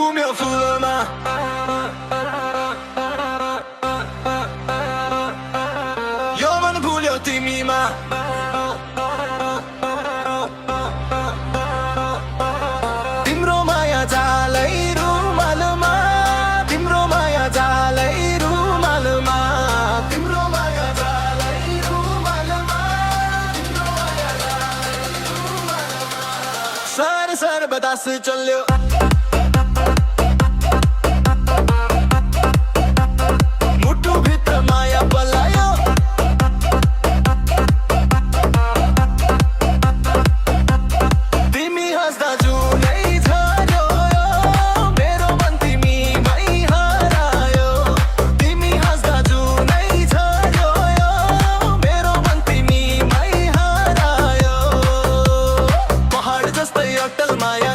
घुम्यो फुलमा यो मन भुल्यो तिमीमा तिम्रो माया जालै रुमालमा तिम्रो माया जालै रुमालमा तिम्रो माया जालै रुमालमा तिम्रो माया जालै रुमालमा सर सर बतास चल्यो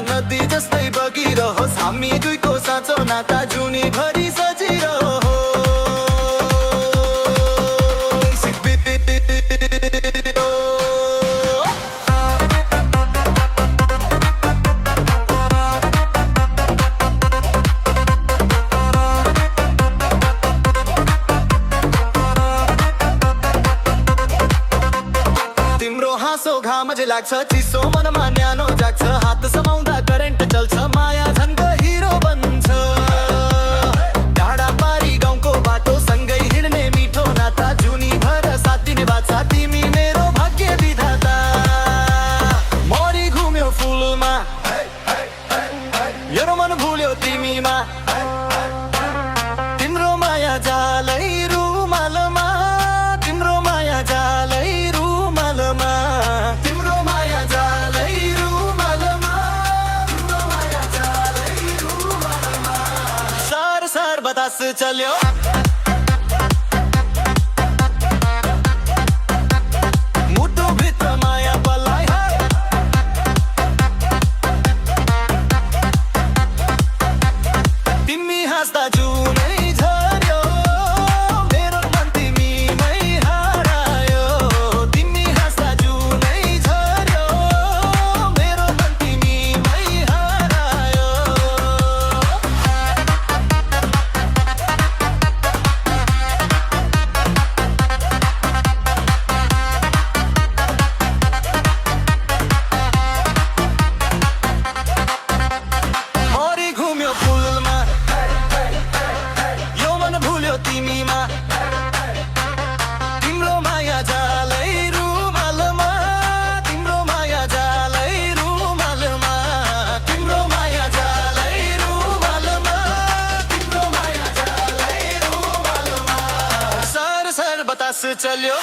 नदी जस्तै बगिरहोस् हामी दुईको साँचो नाता जुनी भरि सजिरहोस् तिम्रो हाँसो घाम लाग्छ चिसो मनमा न्यानो जाग्छ हात समाउँदा करेन्ट चल्छ माया झन् गहिरो बन्छ टाढा पारी गाउँको बाटो सँगै हिँड्ने मिठो नाता जुनी भर साथ दिने बाछा तिमी मेरो भाग्य विधाता मरि घुम्यो फुलमा यो मन भुल्यो तिमीमा तिम्रो माया जालै रुमालमा तिम्रो माया जालै रुमालमा तिम्रो माया जालै रुमालमा तिम्रो माया जालै रुमालमा सर सर बतास चल्यो मुटु भित्र माया पलाइ तिमी हाँस्दा जुनै झर्यो मेरो मन तिमीमै हरायो तिमी हाँस्दा जुनै झर्यो मेरो मन तिमीमै हरायो मरि घुम्यो फुलमा यो मन भुल्यो तिमीमा तिम्रो माया जालै रुमालमा तिम्रो माया जालै रुमालमा तिम्रो माया जालै रुमालमा तिम्रो माया जालै रुमालमा सर सर बतास चल्यो